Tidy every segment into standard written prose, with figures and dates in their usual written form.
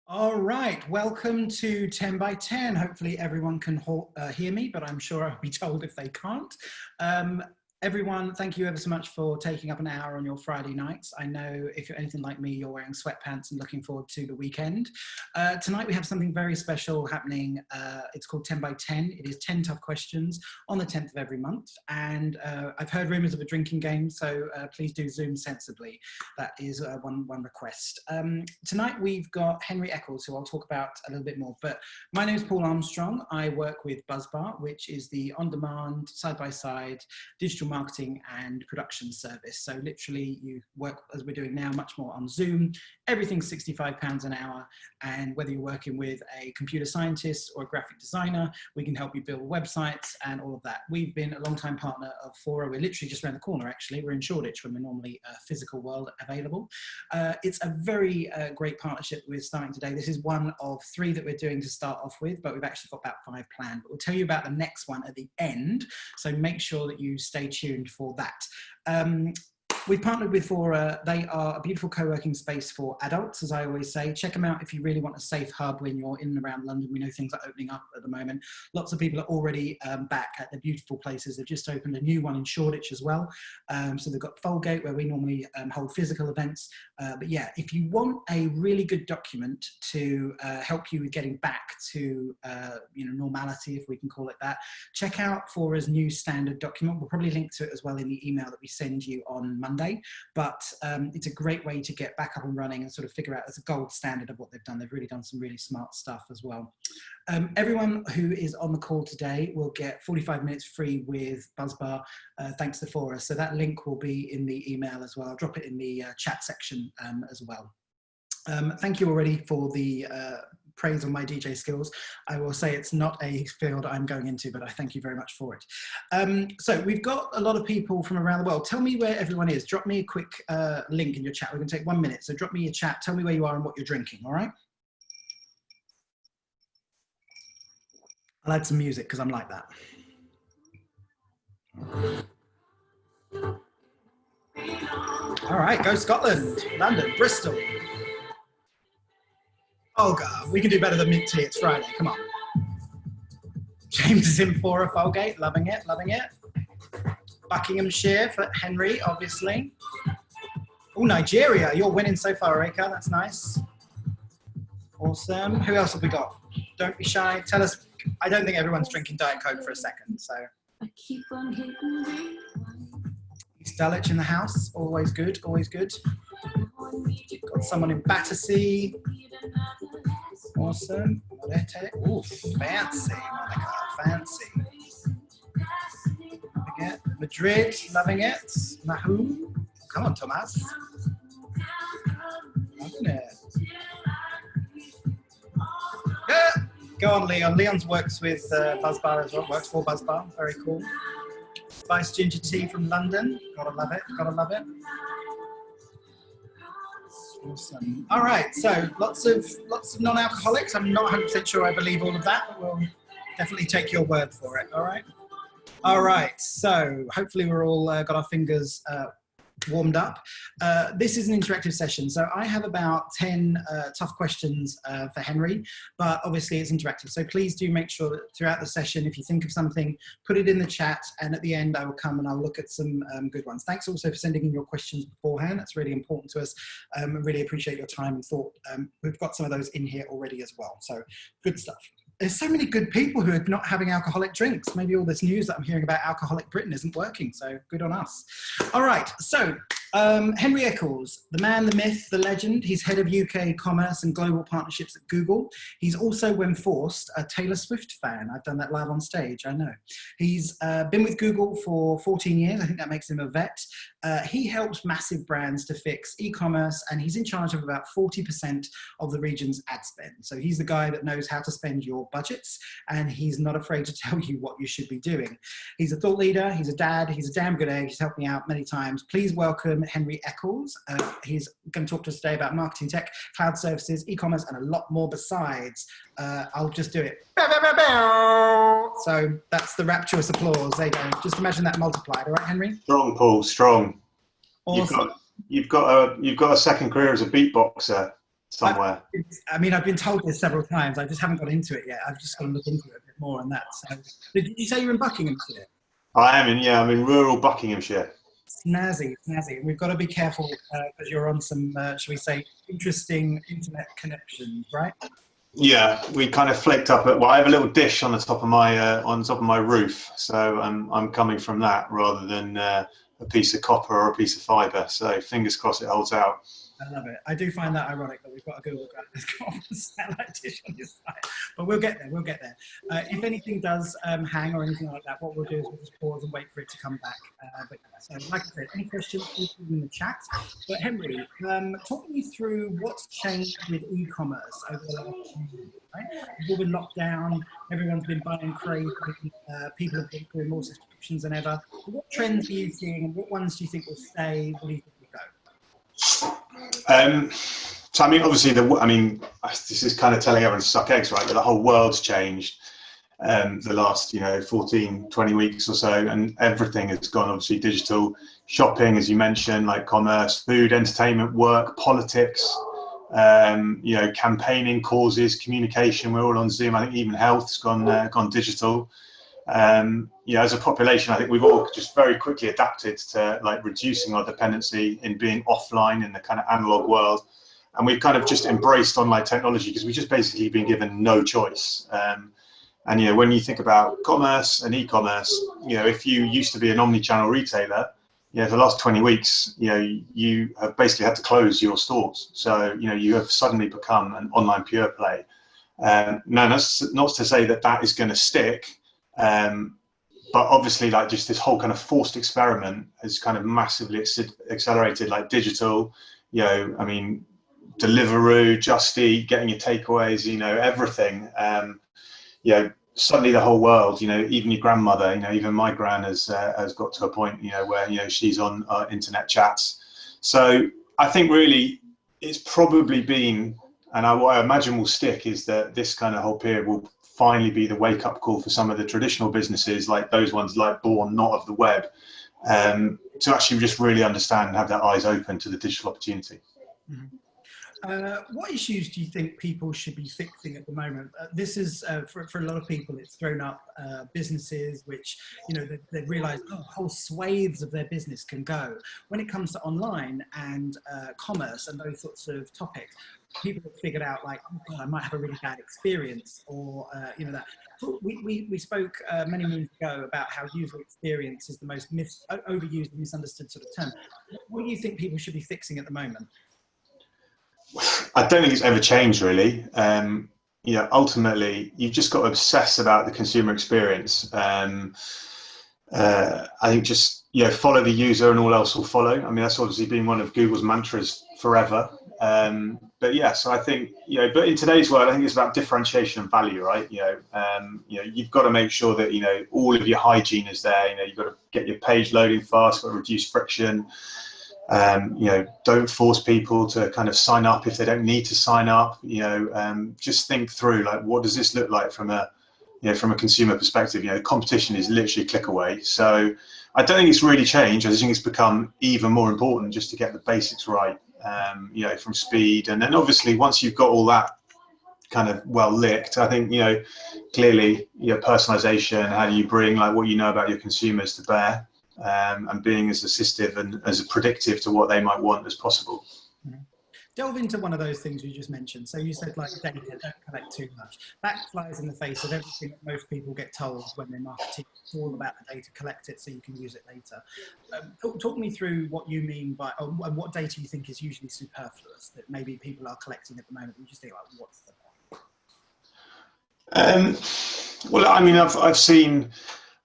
All right, welcome to 10 by 10. Hopefully everyone can hear me, but I'm sure I'll be told if they can't. Everyone, thank you ever so much for taking up an hour on your Friday nights. I know if you're anything like me, you're wearing sweatpants and looking forward to the weekend. Tonight we have something very special happening. It's called 10 by 10. It is 10 tough questions on the 10th of every month. And I've heard rumors of a drinking game, so please do Zoom sensibly. That is one request. Tonight we've got Henry Eccles, who I'll talk about a little bit more. But my name is Paul Armstrong. I work with Buzzbar, which is the on-demand, side-by-side digital marketing and production service. So literally you work, as we're doing now, much more on Zoom. Everything's £65 an hour. And whether you're working with a computer scientist or a graphic designer, we can help you build websites and all of that. We've been a long-time partner of Fora. We're literally just around the corner, actually. We're in Shoreditch when we're normally a physical world available. It's a very great partnership we're starting today. This is one of 3 that we're doing to start off with, but we've actually got about 5 planned. But we'll tell you about the next one at the end. So make sure that you stay tuned for that. We've partnered with Fora. They are a beautiful co-working space for adults, as I always say. Check them out if you really want a safe hub when you're in and around London. We know things are opening up at the moment. Lots of people are already back at the beautiful places. They've just opened a new one in Shoreditch as well. So they've got Folgate, where we normally hold physical events. But yeah, if you want a really good document to help you with getting back to normality, if we can call it that, check out Fora's new standard document. We'll probably link to it as well in the email that we send you on Monday. But it's a great way to get back up and running and sort of figure out as a gold standard of what they've done. They've really done some really smart stuff as well. Everyone who is on the call today will get 45 minutes free with Buzzbar, thanks to Fora. So that link will be in the email as well. I'll drop it in the chat section as well. Thank you already for the praise on my DJ skills. I will say it's not a field I'm going into, but I thank you very much for it. So we've got a lot of people from around the world. Tell me where everyone is. Drop me a quick link in your chat. We're going to take 1 minute. So drop me a chat. Tell me where you are and what you're drinking. All right. I'll add some music because I'm like that. All right. Go Scotland, London, Bristol. Oh God, we can do better than mint tea. It's Friday. Come on. James is in Fora, Folgate. Loving it, loving it. Buckinghamshire for Henry, obviously. Oh, Nigeria. You're winning so far, Rika. That's nice. Awesome. Who else have we got? Don't be shy. Tell us. I don't think everyone's drinking Diet Coke for a second. So. East Dulwich in the house. Always good. Always good. Got someone in Battersea. Awesome. Ooh, fancy, Monica. Fancy. Madrid, loving it. Mahou. Come on, Thomas. Loving it. Yeah. Go on, Leon. Leon's works with Buzzbar as well. Works for Buzzbar. Very cool. Spice ginger tea from London. Gotta love it. Gotta love it. Awesome. All right, so lots of non-alcoholics. I'm not 100% sure I believe all of that, but we'll definitely take your word for it. All right. All right. So hopefully we're all got our fingers warmed up. This is an interactive session. So I have about 10 tough questions for Henry, but obviously it's interactive. So please do make sure that throughout the session, if you think of something, put it in the chat. And at the end, I will come and I'll look at some good ones. Thanks also for sending in your questions beforehand. That's really important to us. I really appreciate your time and thought. We've got some of those in here already as well. So good stuff. There's so many good people who are not having alcoholic drinks. Maybe all this news that I'm hearing about alcoholic Britain isn't working, so good on us. All right, so Henry Eccles, the man, the myth, the legend. He's head of UK commerce and global partnerships at Google. He's also, when forced, a Taylor Swift fan. I've done that live on stage, I know. He's been with Google for 14 years. I think that makes him a vet. He helps massive brands to fix e-commerce, and he's in charge of about 40% of the region's ad spend. So he's the guy that knows how to spend your budgets, and he's not afraid to tell you what you should be doing. He's a thought leader, he's a dad, he's a damn good egg, he's helped me out many times. Please welcome Henry Eccles. He's going to talk to us today about marketing tech, cloud services, e-commerce, and a lot more besides. I'll just do it. So that's the rapturous applause. There you go. Just imagine that multiplied. All right, Henry? Strong, Paul, strong. Awesome. You've got a second career as a beatboxer somewhere. I mean, I've been told this several times. I just haven't got into it yet. I've just got to look into it a bit more on that. So, did you say you're in Buckinghamshire? I'm in rural Buckinghamshire. Snazzy, snazzy. We've got to be careful because you're on some, shall we say, interesting internet connections, right? Yeah, we kind of flaked up at. Well, I have a little dish on the top of my roof, so I'm coming from that rather than a piece of copper or a piece of fibre. So fingers crossed it holds out. I love it. I do find that ironic that we've got a Google Grant that's got a satellite dish on this side, but we'll get there. We'll get there. If anything does hang or anything like that, what we'll do is we'll just pause and wait for it to come back. But yeah, so, like I said, any questions, please put them in the chat. But Henry, talk me through what's changed with e-commerce over the last few years. Right? We've all been locked down. Everyone's been buying crazy. People have been doing more subscriptions than ever. What trends are you seeing, and what ones do you think will stay? What do you think will go? So I mean, obviously, this is kind of telling everyone to suck eggs, right? But the whole world's changed the last, 14, 20 weeks or so, and everything has gone obviously digital. Shopping, as you mentioned, like commerce, food, entertainment, work, politics, campaigning, causes, communication. We're all on Zoom. I think even health's gone digital. As a population, I think we've all just very quickly adapted to like reducing our dependency in being offline in the kind of analog world, and we've kind of just embraced online technology because we've just basically been given no choice. And when you think about commerce and e-commerce, if you used to be an omni-channel retailer, for the last 20 weeks, you have basically had to close your stores. So you have suddenly become an online pure play. Now that's not to say that is going to stick. But obviously, like just this whole kind of forced experiment has kind of massively accelerated, like digital, Deliveroo, Just Eat, getting your takeaways, everything. Suddenly the whole world, even your grandmother, even my gran has got to a point, where she's on internet chats. So I think really it's probably been, and what I imagine will stick is that this kind of whole period will finally be the wake-up call for some of the traditional businesses, like those ones like born not of the web, to actually just really understand and have their eyes open to the digital opportunity. Mm-hmm. What issues do you think people should be fixing at the moment? This is, for a lot of people, it's thrown up businesses which, they've realized whole swathes of their business can go. When it comes to online and commerce and those sorts of topics, people have figured out like, oh God, I might have a really bad experience, or, that. We spoke many moons ago about how user experience is the most overused and misunderstood sort of term. What do you think people should be fixing at the moment? I don't think it's ever changed really. Ultimately, you've just got to obsess about the consumer experience. I think just follow the user and all else will follow. I mean, that's obviously been one of Google's mantras forever. But yeah, so I think but in today's world, I think it's about differentiation and value, right? You've got to make sure that all of your hygiene is there. You've got to get your page loading fast, got to reduce friction. Don't force people to kind of sign up if they don't need to sign up. Just think through like, what does this look like from a consumer perspective? Competition is literally a click away. So I don't think it's really changed. I just think it's become even more important just to get the basics right. From speed, and then obviously once you've got all that kind of well licked, I think clearly personalization. How do you bring like what you know about your consumers to bear? And being as assistive and as predictive to what they might want as possible. Mm-hmm. Delve into one of those things you just mentioned. So you said like data, don't collect too much. That flies in the face of everything that most people get told when they're marketing. It's all about the data, collect it so you can use it later. Talk me through what you mean by, or what data you think is usually superfluous that maybe people are collecting at the moment. You just think like, what's the point? Well, I mean, I've seen,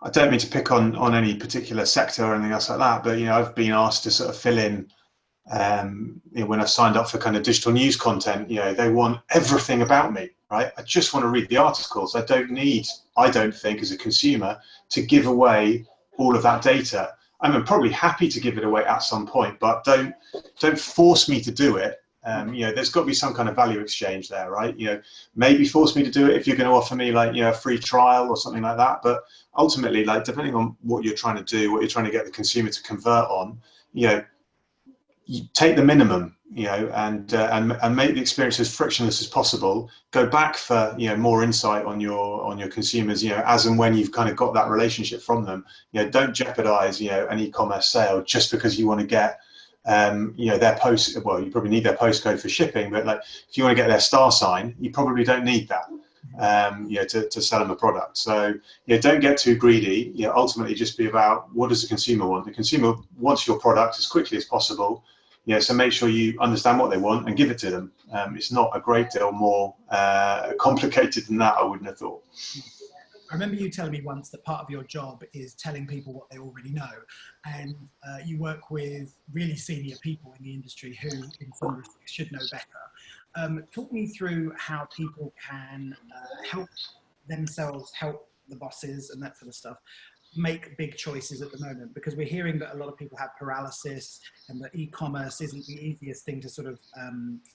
I don't mean to pick on any particular sector or anything else like that, but I've been asked to sort of fill in when I've signed up for kind of digital news content. They want everything about me, right? I just want to read the articles. I don't think as a consumer to give away all of that data. I'm probably happy to give it away at some point, but don't force me to do it. There's got to be some kind of value exchange there, right? Maybe force me to do it if you're going to offer me like, a free trial or something like that. But ultimately, like depending on what you're trying to do, what you're trying to get the consumer to convert on, you take the minimum, and make the experience as frictionless as possible. Go back for more insight on your consumers, as and when you've kind of got that relationship from them. Don't jeopardize an e-commerce sale just because you want to get their post. Well, you probably need their postcode for shipping, but like if you want to get their star sign, you probably don't need that. To sell them a product. So don't get too greedy. Ultimately just be about, what does the consumer want? The consumer wants your product as quickly as possible. So make sure you understand what they want and give it to them. It's not a great deal more complicated than that, I wouldn't have thought. I remember you telling me once that part of your job is telling people what they already know, and you work with really senior people in the industry who, in some respects, should know better. Talk me through how people can help themselves, help the bosses and that sort of stuff, make big choices at the moment, because we're hearing that a lot of people have paralysis and that e-commerce isn't the easiest thing to sort of,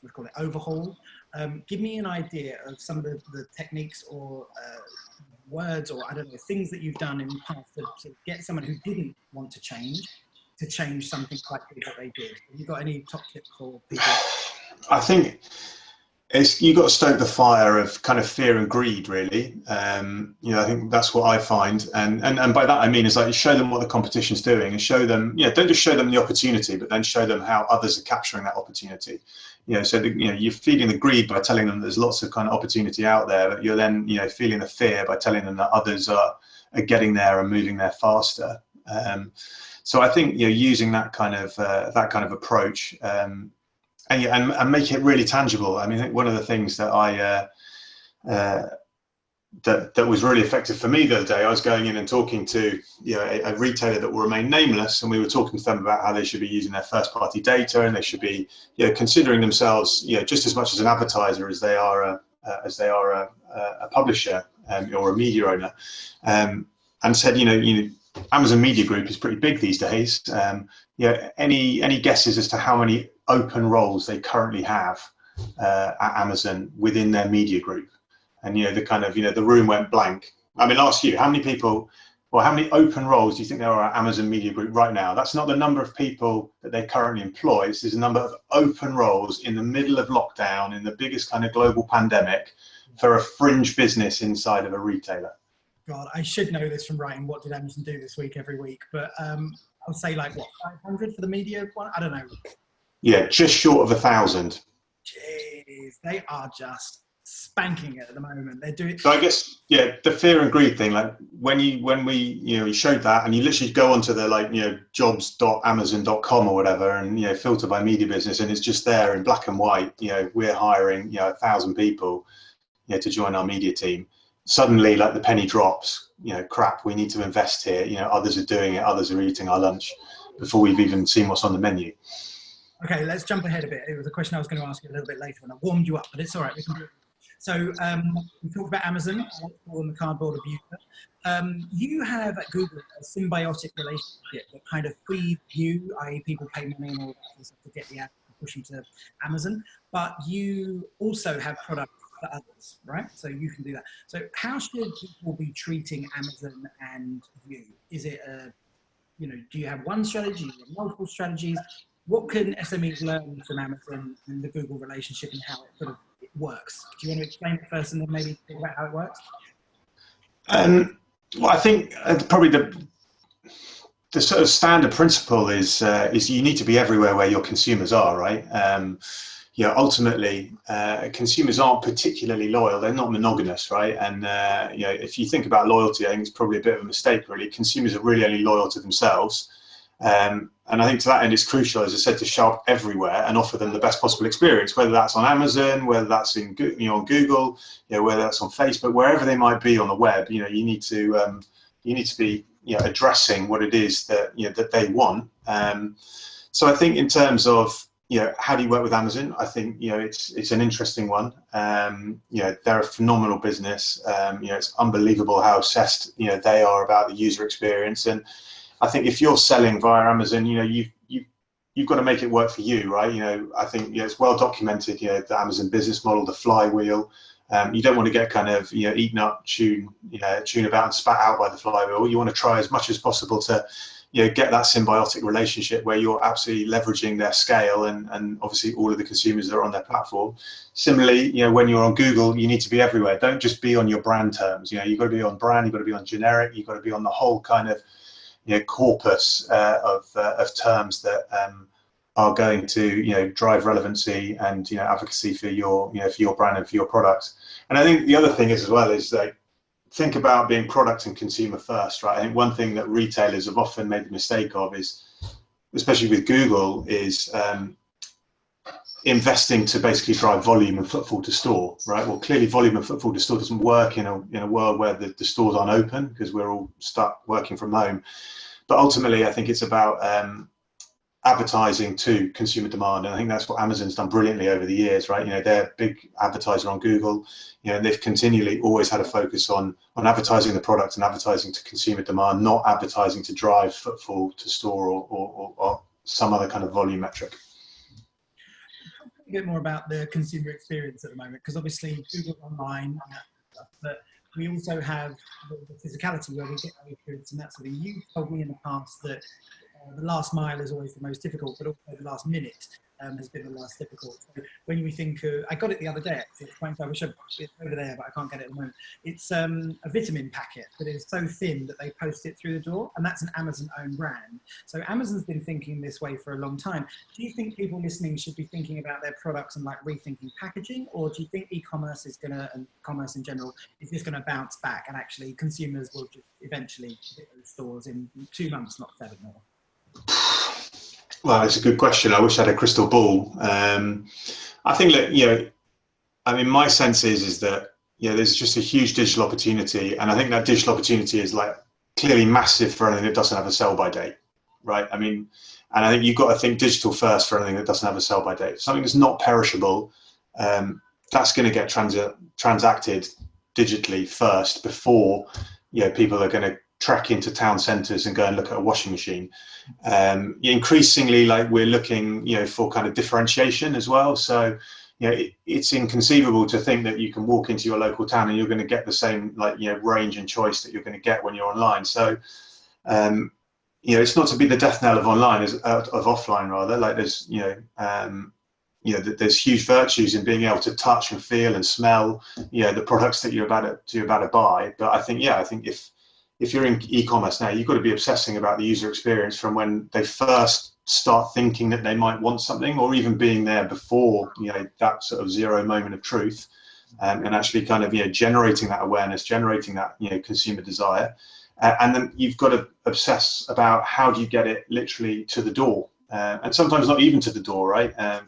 we call it overhaul. Give me an idea of some of the techniques or words, or I don't know, things that you've done in the past to get someone who didn't want to change something quite big that they did. Have you got any top tips for people? I think you've got to stoke the fire of kind of fear and greed, really. I think that's what I find, and by that I mean is like, you show them what the competition's doing, and show them, don't just show them the opportunity, but then show them how others are capturing that opportunity. So you're feeding the greed by telling them there's lots of kind of opportunity out there, but you're then feeling the fear by telling them that others are getting there and moving there faster. So I think using that kind of approach. And make it really tangible. I mean, I think one of the things that that was really effective for me the other day, I was going in and talking to a retailer that will remain nameless, and we were talking to them about how they should be using their first-party data, and they should be considering themselves just as much as an advertiser as they are a publisher or a media owner, and said Amazon Media Group is pretty big these days. Any guesses as to how many open roles they currently have at Amazon within their media group? And the room went blank. I mean, ask you, how many open roles do you think there are at Amazon Media Group right now? That's not the number of people that they currently employ. This is the number of open roles in the middle of lockdown, in the biggest kind of global pandemic, for a fringe business inside of a retailer. God, I should know this from writing What Did Amazon Do This Week every week, but I'll say like, what, 500 for the media one? I don't know. Yeah, just short of 1,000. Jeez, they are just spanking it at the moment. They're doing. So I guess, the fear and greed thing, like when we showed that, and you literally go onto the jobs.amazon.com or whatever, and filter by media business, and it's just there in black and white. We're hiring 1,000 people to join our media team. Suddenly, like, the penny drops. Crap, we need to invest here. Others are doing it. Others are eating our lunch before we've even seen what's on the menu. Okay, let's jump ahead a bit. It was a question I was going to ask you a little bit later when I warmed you up, but it's all right. We can do it. So we talked about Amazon. I like to call them the cardboard abuser. You have at Google a symbiotic relationship that kind of feeds you, i.e. people pay money and all that stuff to get the app and push them to Amazon, but you also have products for others, right? So you can do that. So how should people be treating Amazon and you? Is it do you have one strategy, multiple strategies? What can SMEs learn from Amazon and the Google relationship and how it works? Do you want to explain it first and then maybe talk about how it works? Well, I think probably the sort of standard principle is you need to be everywhere where your consumers are, right? Ultimately, consumers aren't particularly loyal. They're not monogamous, right? And if you think about loyalty, I think it's probably a bit of a mistake, really. Consumers are really only loyal to themselves. And I think to that end, it's crucial, as I said, to show up everywhere and offer them the best possible experience, whether that's on Amazon, whether that's on Google, whether that's on Facebook, wherever they might be on the web. You need to be addressing what it is that that they want. So I think in terms of how do you work with Amazon? I think it's an interesting one. They're a phenomenal business. It's unbelievable how obsessed they are about the user experience. And I think if you're selling via Amazon, you've got to make it work for you, right? I think it's well documented. The Amazon business model, the flywheel. You don't want to get kind of eaten up, chewed about, and spat out by the flywheel. You want to try as much as possible to get that symbiotic relationship where you're absolutely leveraging their scale and obviously all of the consumers that are on their platform. Similarly, when you're on Google, you need to be everywhere. Don't just be on your brand terms. You've got to be on brand, you've got to be on generic, you've got to be on the whole kind of corpus of terms that are going to drive relevancy and advocacy for your for your brand and for your product. And I think the other thing is as well is like, think about being product and consumer first, right? I think one thing that retailers have often made the mistake of is, especially with Google, is investing to basically drive volume and footfall to store, right? Well, clearly volume and footfall to store doesn't work in a world where the stores aren't open because we're all stuck working from home. But ultimately, I think it's about advertising to consumer demand, and I think that's what Amazon's done brilliantly over the years, right? They're a big advertiser on Google, and they've continually always had a focus on advertising the product and advertising to consumer demand, not advertising to drive footfall to store or some other kind of volume metric. A bit more about the consumer experience at the moment, because obviously Google Online, but we also have the physicality where we get our experience and that sort of thing. You told me in the past that the last mile is always the most difficult, but also the last minute has been the last difficult. So when we think of, I got it the other day, actually, I wish it's over there, but I can't get it at the moment. It's a vitamin packet that is so thin that they post it through the door, and that's an Amazon-owned brand. So Amazon's been thinking this way for a long time. Do you think people listening should be thinking about their products and like rethinking packaging, or do you think e-commerce is going to, and commerce in general, is just going to bounce back and actually consumers will just eventually hit those stores in 2 months, not 7 more? Well, it's a good question. I wish I had a crystal ball. I think that, my sense is that, there's just a huge digital opportunity. And I think that digital opportunity is like clearly massive for anything that doesn't have a sell by date, right? And I think you've got to think digital first for anything that doesn't have a sell by date. Something that's not perishable, that's going to get transacted digitally first before, people are going to trek into town centres and go and look at a washing machine. Increasingly, like we're looking, for kind of differentiation as well. So, it's inconceivable to think that you can walk into your local town and you're going to get the same range and choice that you're going to get when you're online. So, it's not to be the death knell of online, of offline rather. Like there's, there's huge virtues in being able to touch and feel and smell, the products that you're about to buy. But I think if you're in e-commerce now, you've got to be obsessing about the user experience from when they first start thinking that they might want something, or even being there before, that sort of zero moment of truth, and actually kind of, generating that awareness, generating that, consumer desire. And then you've got to obsess about how do you get it literally to the door, and sometimes not even to the door, right? I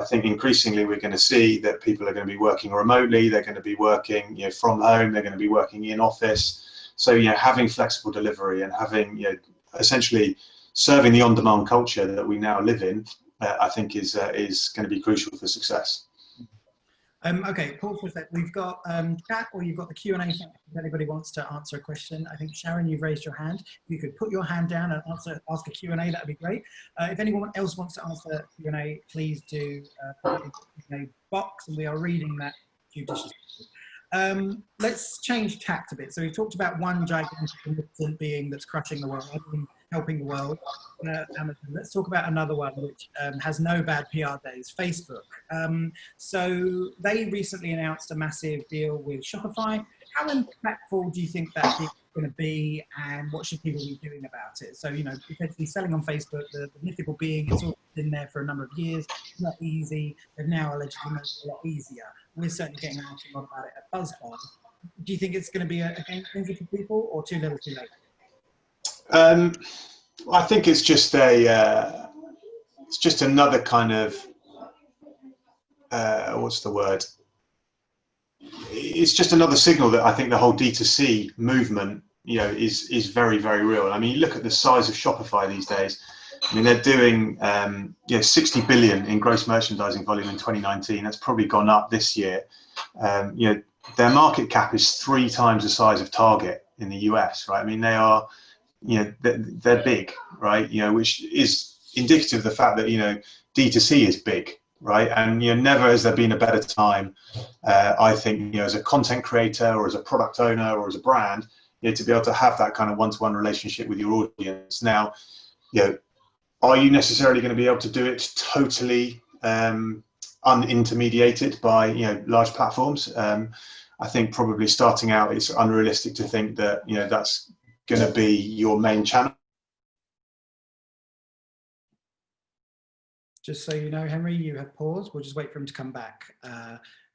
think increasingly we're going to see that people are going to be working remotely, they're going to be working, from home, they're going to be working in office. So, having flexible delivery and having, essentially serving the on-demand culture that we now live in, I think is going to be crucial for success. Okay, pause for a sec. We've got chat, or you've got the Q&A. If anybody wants to answer a question, I think Sharon, you've raised your hand. If you could put your hand down and ask a Q&A, that'd be great. If anyone else wants to answer Q&A, please do put it in the Q&A box, and we are reading that judiciously. Let's change tact a bit. So we've talked about one gigantic being that's crushing the world, helping the world, Amazon. Let's talk about another one which has no bad PR days, Facebook. So they recently announced a massive deal with Shopify. How impactful do you think that is going to be, and what should people be doing about it? So, essentially selling on Facebook, the mythical being, it's all been there for a number of years. It's not easy. They've now allegedly made it a lot easier. We're certainly getting asked a lot about it at Buzzbar. Do you think it's going to be a game changer for people, or too little too late? I think it's just another kind of, what's the word? It's just another signal that I think the whole D2C movement, is very, very real. I mean, you look at the size of Shopify these days. I mean, they're doing 60 billion in gross merchandising volume in 2019. That's probably gone up this year. Their market cap is 3 times the size of Target in the US, right? I mean, they are, they're big, right? Which is indicative of the fact that, D2C is big, right? And, never has there been a better time, I think, as a content creator or as a product owner or as a brand, to be able to have that kind of one-to-one relationship with your audience. Now, are you necessarily going to be able to do it totally unintermediated by large platforms? I think probably starting out, it's unrealistic to think that that's going to be your main channel. Just so you know, Henry, you have paused. We'll just wait for him to come back.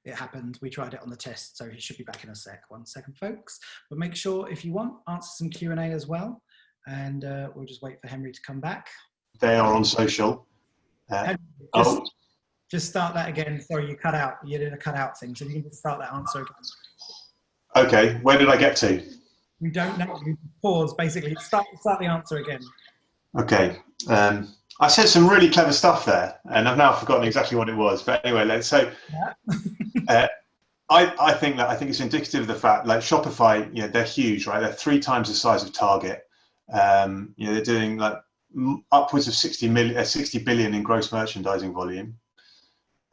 It happened. We tried it on the test, so he should be back in a sec. 1 second, folks. But make sure, if you want, answer some Q&A as well. And we'll just wait for Henry to come back. They are on social. Henry, just start that again. Sorry, you cut out. You did a cut out thing. So you can just start that answer again. Okay, where did I get to? We don't know. You pause, basically. Start the answer again. Okay. I said some really clever stuff there, and I've now forgotten exactly what it was. But anyway, I think it's indicative of the fact, like Shopify, they're huge, right? They're 3 times the size of Target. They're doing like upwards of 60 billion in gross merchandising volume,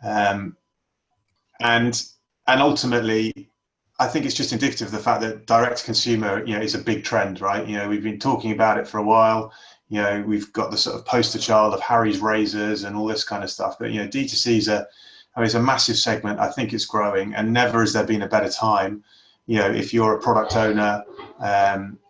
and ultimately, I think it's just indicative of the fact that direct to consumer, is a big trend, right? We've been talking about it for a while. We've got the sort of poster child of Harry's razors and all this kind of stuff. But D2C is a massive segment. I think it's growing, and never has there been a better time. If you're a product owner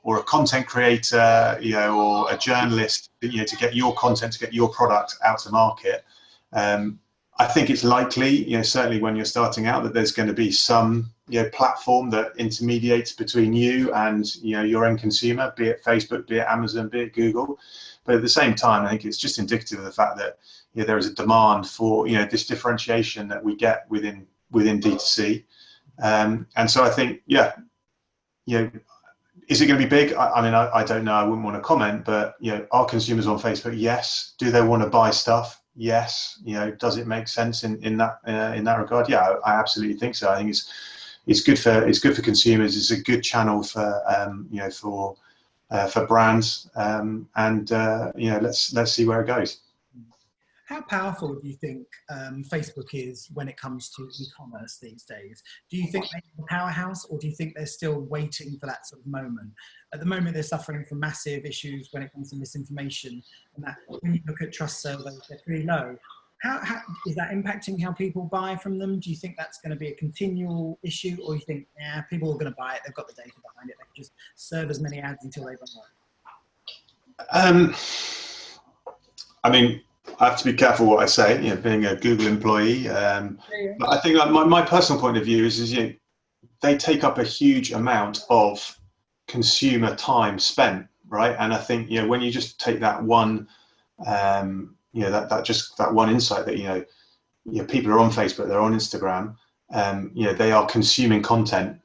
or a content creator, or a journalist, to get your content, to get your product out to market. I think it's likely, certainly when you're starting out, that there's going to be some platform that intermediates between you and your end consumer, be it Facebook, be it Amazon, be it Google. But at the same time, I think it's just indicative of the fact that there is a demand for this differentiation that we get within D2C. And so I think, is it going to be big? I don't know. I wouldn't want to comment, but are consumers on Facebook? Yes. Do they want to buy stuff? Yes. Does it make sense in that regard? Yeah, I absolutely think so. I think it's good for consumers. It's a good channel for brands, let's see where it goes. How powerful do you think Facebook is when it comes to e-commerce these days? Do you think they're a powerhouse, or do you think they're still waiting for that sort of moment? At the moment, they're suffering from massive issues when it comes to misinformation, and that when you look at trust surveys, they're pretty low. How is that impacting how people buy from them? Do you think that's going to be a continual issue, or you think, people are going to buy it, they've got the data behind it, they can just serve as many ads until they run out? I have to be careful what I say, being a Google employee. But I think my personal point of view is they take up a huge amount of consumer time spent, right? And I think when you just take that one, that one insight that people are on Facebook, they're on Instagram, they are consuming content.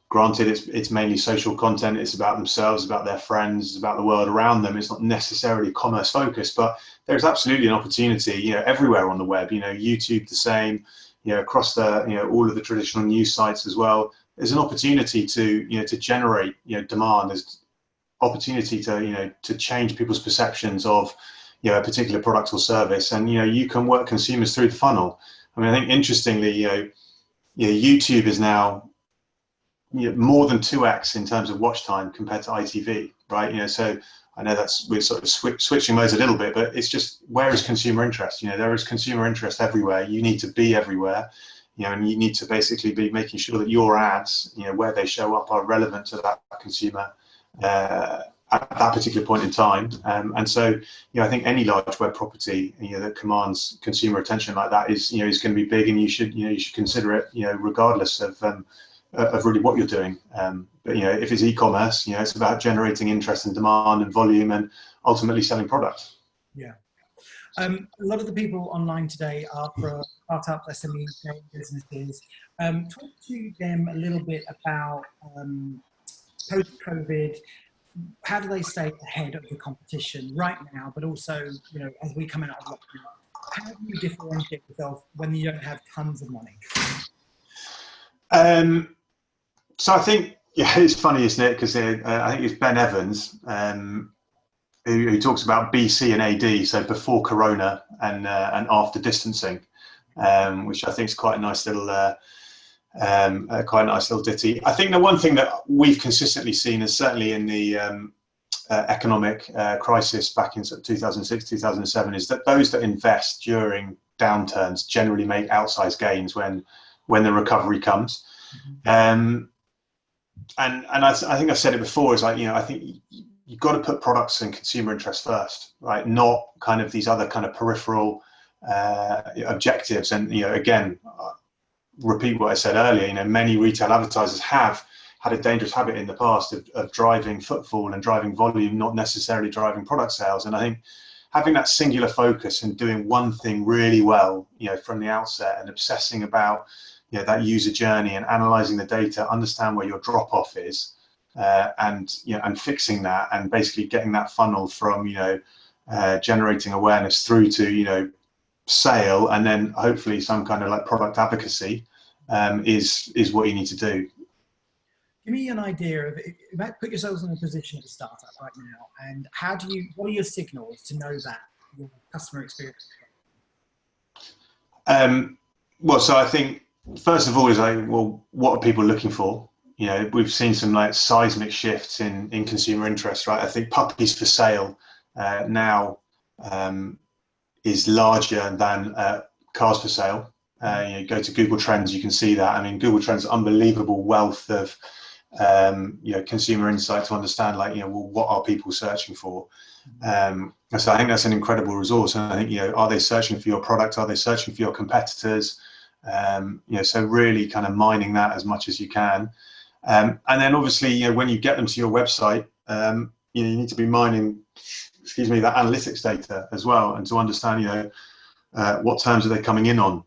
Granted, it's mainly social content. It's about themselves, about their friends, it's about the world around them. It's not necessarily commerce focused, but there's absolutely an opportunity, everywhere on the web. YouTube the same, across the, all of the traditional news sites as well. There's an opportunity to, to generate, demand. There's opportunity to, to change people's perceptions of, a particular product or service, and you can work consumers through the funnel. I think interestingly, YouTube is now more than 2x in terms of watch time compared to ITV, right? So I know we're sort of switching those a little bit, but it's just, where is consumer interest? There is consumer interest everywhere. You need to be everywhere, and you need to basically be making sure that your ads, where they show up, are relevant to that consumer at that particular point in time. And so, I think any large web property, that commands consumer attention like that is going to be big, and you should consider it, regardless of really what you're doing. But if it's e-commerce, it's about generating interest and demand and volume, and ultimately selling products. Yeah. A lot of the people online today are for startups, SMEs, businesses. Talk to them a little bit about post-COVID. How do they stay ahead of the competition right now, but also, as we come out of lockdown? How do you differentiate yourself when you don't have tons of money? So I think, it's funny, isn't it? Because I think it's Ben Evans who talks about BC and AD, so before Corona and after distancing, which I think is quite a nice little Quite a nice little ditty. I think the one thing that we've consistently seen is certainly in the economic crisis back in 2006, 2007, is that those that invest during downturns generally make outsized gains when the recovery comes. And I think I've said it before, is like, I think you've got to put products and consumer interest first, right? Not kind of these other kind of peripheral objectives. And, again, repeat what I said earlier, many retail advertisers have had a dangerous habit in the past of driving footfall and driving volume, not necessarily driving product sales. And I think having that singular focus and doing one thing really well, from the outset, and obsessing about, that user journey and analyzing the data, understand where your drop off is, and fixing that, and basically getting that funnel from, generating awareness through to, sale, and then hopefully some kind of like product advocacy, is what you need to do. Give me an idea of, put yourselves in a position of a startup right now, and what are your signals to know that your customer experience? Well, so I think first of all is like, well, what are people looking for? We've seen some like seismic shifts in consumer interest, right? I think puppies for sale now is larger than cars for sale. Go to Google Trends, you can see that. I mean, Google Trends, unbelievable wealth of consumer insight to understand, like, well, what are people searching for? So I think that's an incredible resource. And I think, are they searching for your product? Are they searching for your competitors? So really kind of mining that as much as you can. And then obviously, when you get them to your website, you need to be mining, that analytics data as well, and to understand, what terms are they coming in on?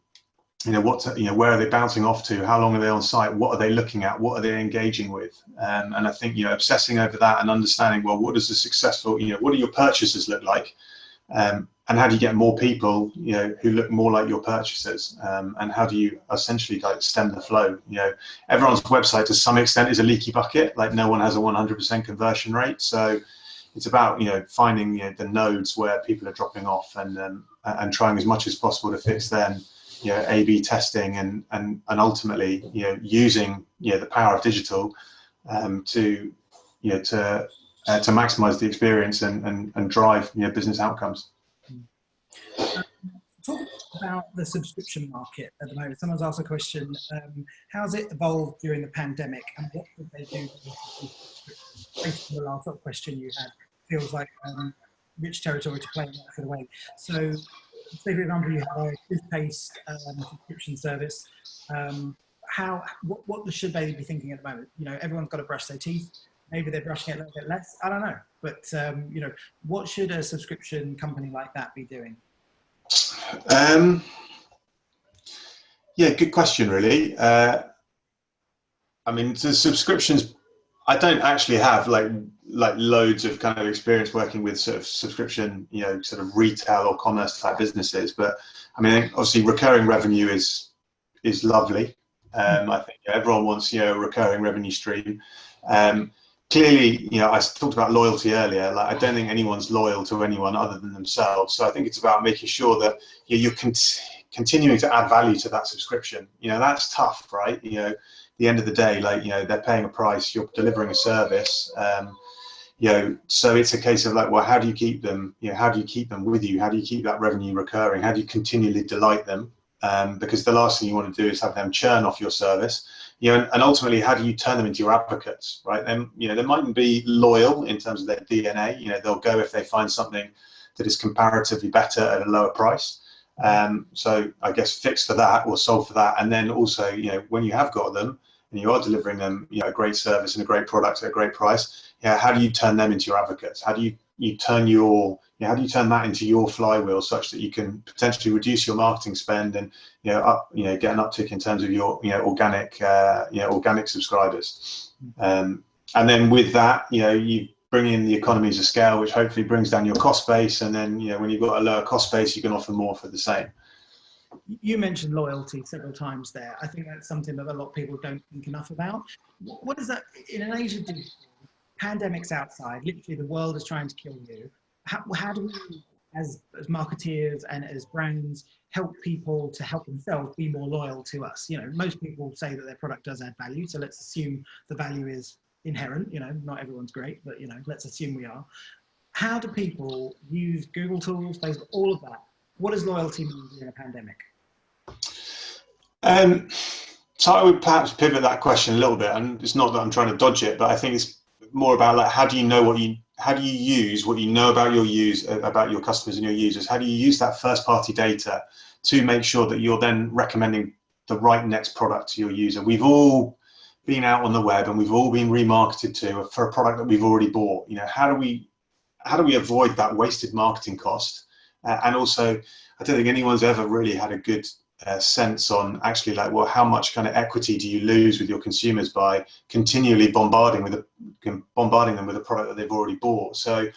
Where are they bouncing off to? How long are they on site? What are they looking at? What are they engaging with? And I think, obsessing over that and understanding, well, what does the successful, what do your purchasers look like? And how do you get more people, who look more like your purchasers? And how do you essentially like stem the flow? Everyone's website to some extent is a leaky bucket. Like, no one has a 100% conversion rate. So it's about, finding the nodes where people are dropping off, and trying as much as possible to fix them. A/B testing, and ultimately, using the power of digital to maximize the experience and drive business outcomes. Talk about the subscription market at the moment. Someone's asked a question: how's it evolved during the pandemic, and what did they do? Based on the last question you had, feels like rich territory to play for the way. So, say for example, you have a toothpaste subscription service. What should they be thinking at the moment? Everyone's got to brush their teeth. Maybe they're brushing it a little bit less. I don't know. But what should a subscription company like that be doing? Good question, really. I mean, the subscriptions, I don't actually have like loads of kind of experience working with sort of subscription, sort of retail or commerce type businesses. But I mean, obviously recurring revenue is lovely. I think everyone wants, a recurring revenue stream. Clearly, I talked about loyalty earlier. Like, I don't think anyone's loyal to anyone other than themselves. So I think it's about making sure that you're continuing to add value to that subscription. That's tough, right? The end of the day, like, they're paying a price, you're delivering a service. So it's a case of like, well, how do you keep them? How do you keep them with you? How do you keep that revenue recurring? How do you continually delight them? Because the last thing you want to do is have them churn off your service. And ultimately, how do you turn them into your advocates, right? Then, they mightn't be loyal in terms of their DNA. They'll go if they find something that is comparatively better at a lower price. So I guess fix for that or solve for that. And then also, when you have got them and you are delivering them, a great service and a great product at a great price, how do you turn them into your advocates? How do you turn how do you turn that into your flywheel such that you can potentially reduce your marketing spend and get an uptick in terms of your organic subscribers, and then with that you bring in the economies of scale, which hopefully brings down your cost base, and then when you've got a lower cost base, you can offer more for the same. You mentioned loyalty several times there. I think that's something that a lot of people don't think enough about. What is that in an age of digital? Pandemic's outside, literally the world is trying to kill you. How do we as marketeers and as brands help people to help themselves be more loyal to us. You know, most people say that their product does add value, so let's assume the value is inherent. You know, not everyone's great, but you know, let's assume we are. How do people use Google tools, Facebook, all of that? What does loyalty mean during a pandemic? So I would perhaps pivot that question a little bit, and it's not that I'm trying to dodge it, but I think it's more about like how do you use what you know about about your customers and your users? How do you use that first party data to make sure that you're then recommending the right next product to your user? We've all been out on the web and we've all been remarketed to for a product that we've already bought. You know, how do we avoid that wasted marketing cost? And also, I don't think anyone's ever really had a good sense on actually like, well, how much kind of equity do you lose with your consumers by continually bombarding them with a product that they've already bought? So,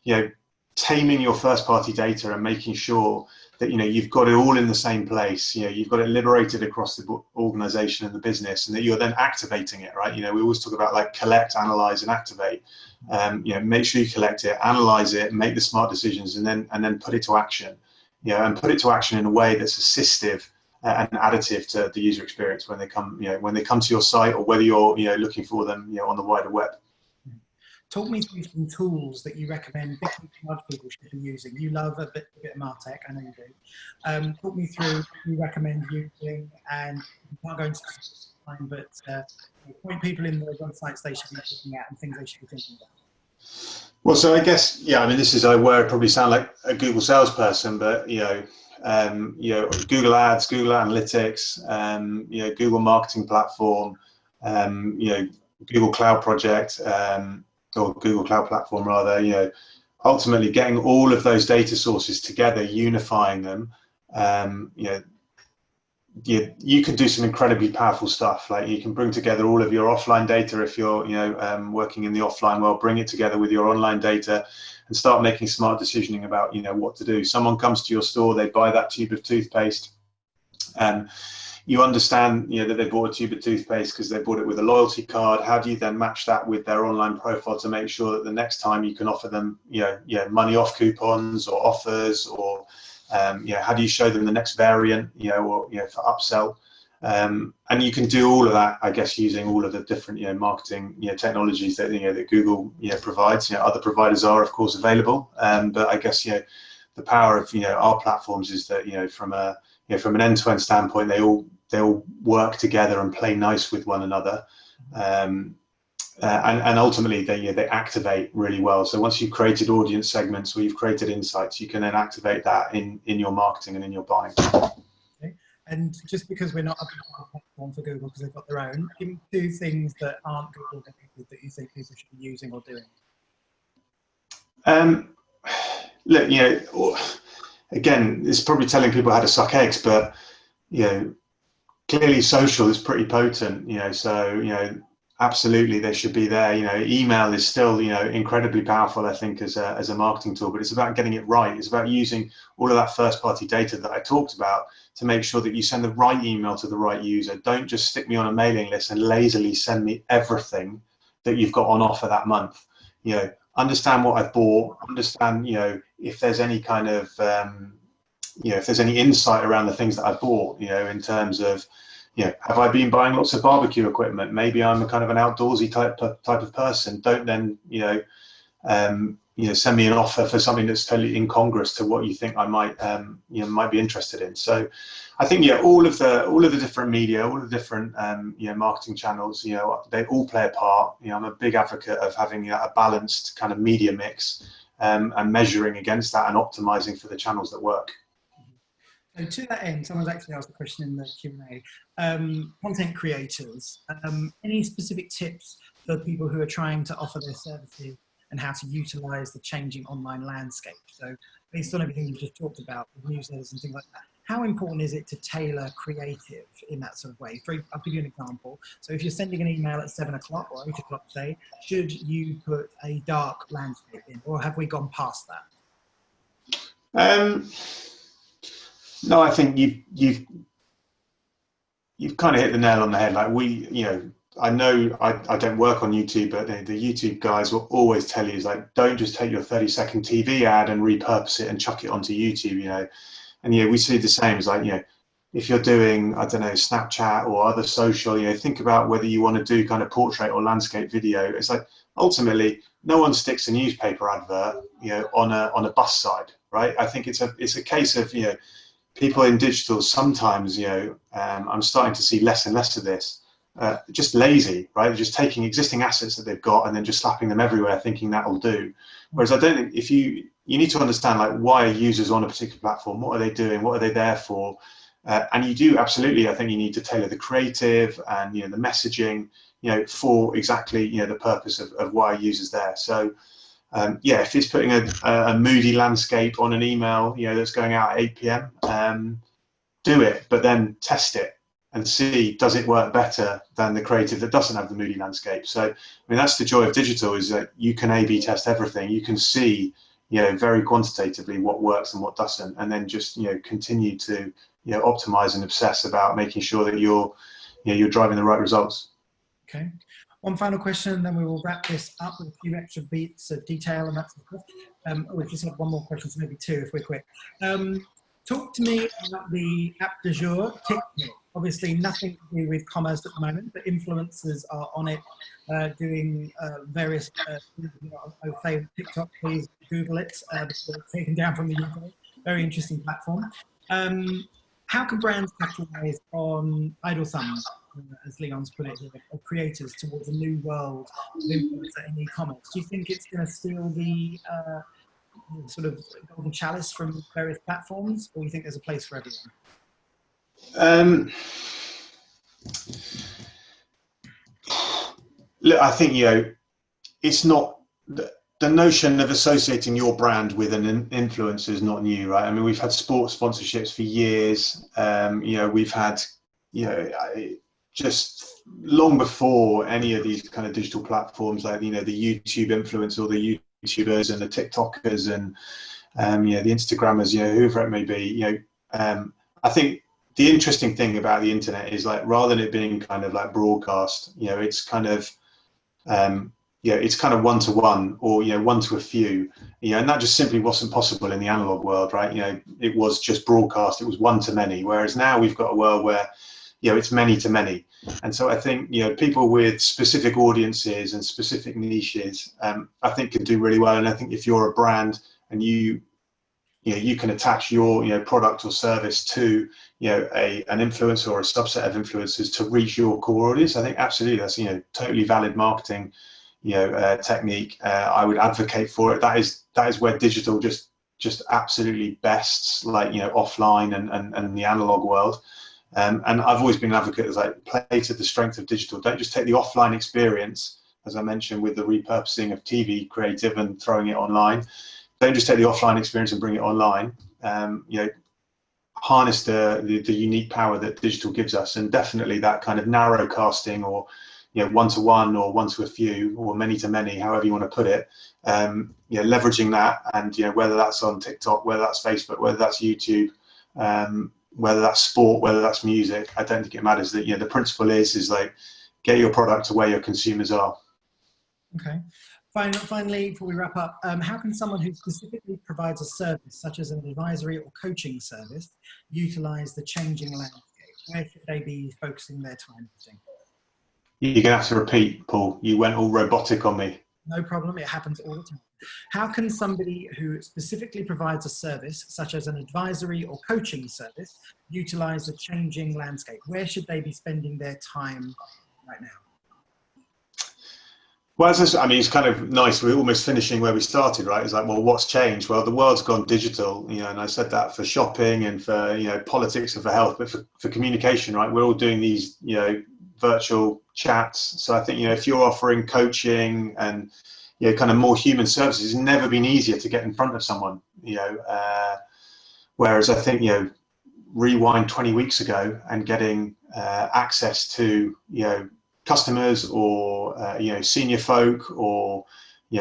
you know, taming your first party data and making sure that, you know, you've got it all in the same place, you know, you've got it liberated across the organization and the business, and that you're then activating it, right? You know, we always talk about like collect, analyze, and activate. You know, make sure you collect it, analyze it, make the smart decisions, and then put it to action. You know, and put it to action in a way that's assistive and additive to the user experience when they come, you know, when they come to your site, or whether you're, you know, looking for them, you know, on the wider web. Talk me through some tools that you recommend big large people should be using. You love a bit of Martech, I know you do. Talk me through what you recommend using, and you can't go into time, but point people in the websites they should be looking at and things they should be thinking about. Well, so I guess, yeah, I mean, this is where I probably sound like a Google salesperson, but, you know, Google Ads, Google Analytics, you know, Google Marketing Platform, you know, Google Cloud Project, or Google Cloud Platform rather, you know, ultimately getting all of those data sources together, unifying them, you know, you can do some incredibly powerful stuff. Like you can bring together all of your offline data if you're, you know, working in the offline world, bring it together with your online data and start making smart decisioning about, you know, what to do. Someone comes to your store, they buy that tube of toothpaste, and you understand, you know, that they bought a tube of toothpaste because they bought it with a loyalty card. How do you then match that with their online profile to make sure that the next time you can offer them, you know, money off coupons or offers, or you know, how do you show them the next variant, you know, or, you know, for upsell? And you can do all of that, I guess, using all of the different, you know, marketing, you know, technologies that, you know, that Google, you know, provides. You know, other providers are, of course, available, but I guess, you know, the power of, you know, our platforms is that, you know, from an end-to-end standpoint, they all work together and play nice with one another. And ultimately they activate really well. So once you've created audience segments or you've created insights, you can then activate that in your marketing and in your buying. Okay. And just because we're not a platform for Google because they've got their own, give me two things that aren't Google that you think people should be using or doing. Look, you know, again, it's probably telling people how to suck eggs, but, you know, clearly social is pretty potent, you know, so, you know, absolutely they should be there. You know, email is still, you know, incredibly powerful, I think, as a marketing tool, but it's about getting it right. It's about using all of that first party data that I talked about to make sure that you send the right email to the right user. Don't just stick me on a mailing list and lazily send me everything that you've got on offer that month. You know, understand what I've bought, understand, you know, if there's any kind of, you know, if there's any insight around the things that I bought, you know, in terms of, you know, have I been buying lots of barbecue equipment? Maybe I'm a kind of an outdoorsy type of person. Don't then, you know, send me an offer for something that's totally incongruous to what you think I might, you know, might be interested in. So, I think, yeah, all of the different media, all of the different, you know, marketing channels, you know, they all play a part. You know, I'm a big advocate of having a balanced kind of media mix, and measuring against that and optimizing for the channels that work. So to that end, someone's actually asked a question in the Q&A. Content creators, any specific tips for people who are trying to offer their services and how to utilize the changing online landscape? So based on everything you've just talked about, with newsletters and things like that, how important is it to tailor creative in that sort of way? I'll give you an example. So if you're sending an email at 7 o'clock or 8 o'clock, say, should you put a dark landscape in, or have we gone past that? No, I think you've kind of hit the nail on the head. Like you know, I know I don't work on YouTube, but the YouTube guys will always tell you is like, don't just take your 30-second TV ad and repurpose it and chuck it onto YouTube, And we see the same as like, if you're doing, I don't know, Snapchat or other social, think about whether you want to do kind of portrait or landscape video. It's like, ultimately, no one sticks a newspaper advert, on a bus side, right? I think it's a case of, people in digital sometimes, I'm starting to see less and less of this, just lazy, right? They're just taking existing assets that they've got and then just slapping them everywhere, thinking that'll do. Whereas I don't think, if you need to understand, like, why are users on a particular platform? What are they doing? What are they there for? And you do absolutely, I think you need to tailor the creative and the messaging, for exactly the purpose of why a user's there. So if it's putting a moody landscape on an email, that's going out at 8 p.m., do it, but then test it and see, does it work better than the creative that doesn't have the moody landscape? So, I mean, that's the joy of digital, is that you can A/B test everything. You can see, very quantitatively what works and what doesn't, and then just, continue to, optimize and obsess about making sure that you're driving the right results. Okay. One final question, and then we will wrap this up with a few extra bits of detail and that sort of stuff. We just have one more question, so maybe two if we're quick. Talk to me about the app du jour, TikTok. Obviously, nothing to do with commerce at the moment, but influencers are on it doing various things. I would say TikTok, please Google it before it's taken down from the UK. Very interesting platform. How can brands capitalize on idle thumbs, as Leon's put it here, of creators towards a new world of influencer in e-commerce? Do you think it's going to steal the sort of golden chalice from various platforms, or do you think there's a place for everyone? Look, I think, it's not the notion of associating your brand with an influencer is not new, right? I mean, we've had sports sponsorships for years. We've had, just long before any of these kind of digital platforms, like, the YouTube influencers or the YouTubers and the TikTokers and, the Instagrammers, whoever it may be, I think the interesting thing about the internet is, like, rather than it being kind of like broadcast, it's kind of, it's kind of one-to-one, or one to a few, and that just simply wasn't possible in the analog world, right? It was just broadcast, it was one to many, whereas now we've got a world where it's many to many. And so I think people with specific audiences and specific niches, I think, can do really well. And I think if you're a brand and you can attach your product or service to an influencer or a subset of influencers to reach your core audience, I think absolutely that's totally valid marketing technique. I would advocate for it. That is where digital just absolutely bests, like, offline and the analog world. And I've always been an advocate as, like, play to the strength of digital. Don't just take the offline experience, as I mentioned, with the repurposing of TV creative and throwing it online. Don't just take the offline experience and bring it online. Harness the unique power that digital gives us, and definitely that kind of narrow casting, or one-to-one, or one to a few, or many to many, however you want to put it. Leveraging that, and whether that's on TikTok, whether that's Facebook, whether that's YouTube, whether that's sport, whether that's music, I don't think it matters. That the principle is like, get your product to where your consumers are. Okay. Finally, before we wrap up, how can someone who specifically provides a service, such as an advisory or coaching service, utilize the changing landscape? Where should they be focusing their time? You're gonna have to repeat, Paul. You went all robotic on me. No problem, it happens all the time. How can somebody who specifically provides a service, such as an advisory or coaching service, utilize the changing landscape? Where should they be spending their time right now? Well, I mean, it's kind of nice. We're almost finishing where we started, right? It's like, well, what's changed? Well, the world's gone digital, and I said that for shopping and for, politics and for health, but for communication, right? We're all doing these, virtual chats. So I think, if you're offering coaching and, kind of more human services, it's never been easier to get in front of someone, whereas I think, rewind 20 weeks ago and getting access to, customers or senior folk or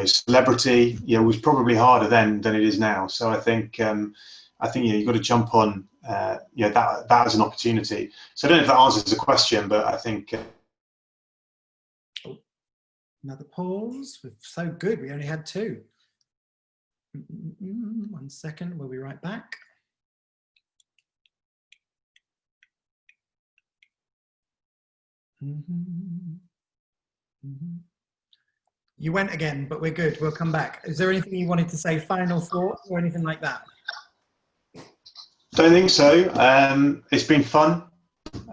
celebrity was probably harder then than it is now. So I think you've got to jump on that as an opportunity. So I don't know if that answers the question, but I think Another pause. We're so good. We only had 2. 1 second. We'll be right back. You went again, but we're good. We'll come back. Is there anything you wanted to say, final thoughts or anything like that? Don't think so. It's been fun.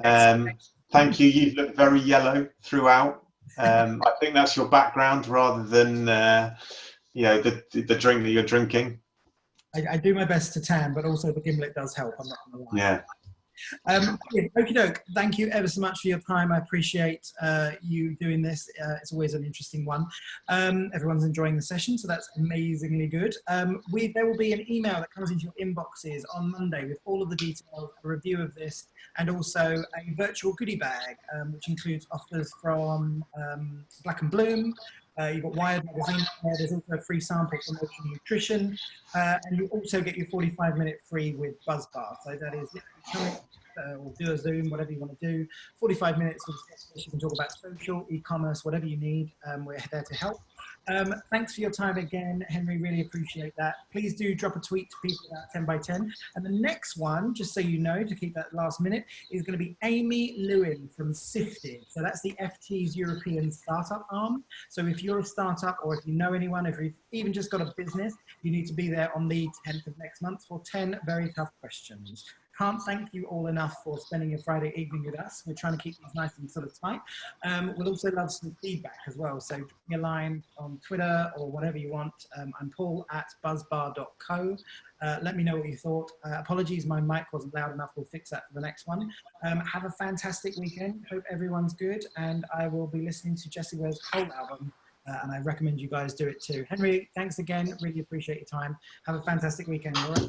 Thank you. You've looked very yellow throughout. I think that's your background rather than the drink that you're drinking. I do my best to tan, but also the gimlet does help. I'm not going to lie. Yeah. Okie doke. Thank you ever so much for your time. I appreciate you doing this. It's always an interesting one. Everyone's enjoying the session, so that's amazingly good. There will be an email that comes into your inboxes on Monday with all of the details, a review of this, and also a virtual goodie bag, which includes offers from Black and Bloom. You've got Wired magazine there. There's also a free sample from Ocean Nutrition, and you also get your 45-minute free with Buzzbar. So that is or do a Zoom, whatever you want to do. 45 minutes of you can talk about social, e-commerce, whatever you need. We're there to help. Thanks for your time again, Henry. Really appreciate that. Please do drop a tweet to people about 10 by 10. And the next one, just so you know, to keep that last minute, is going to be Amy Lewin from Sifted. So that's the FT's European startup arm. So if you're a startup or if you know anyone, if you've even just got a business, you need to be there on the 10th of next month for 10 very tough questions. Can't thank you all enough for spending your Friday evening with us. We're trying to keep these nice and sort of tight. We'll also love some feedback as well. So drop me a line on Twitter or whatever you want. I'm paul@buzzbar.co. Let me know what you thought. Apologies, my mic wasn't loud enough. We'll fix that for the next one. Have a fantastic weekend. Hope everyone's good. And I will be listening to Jessie Ware's whole album. And I recommend you guys do it too. Henry, thanks again. Really appreciate your time. Have a fantastic weekend. All right?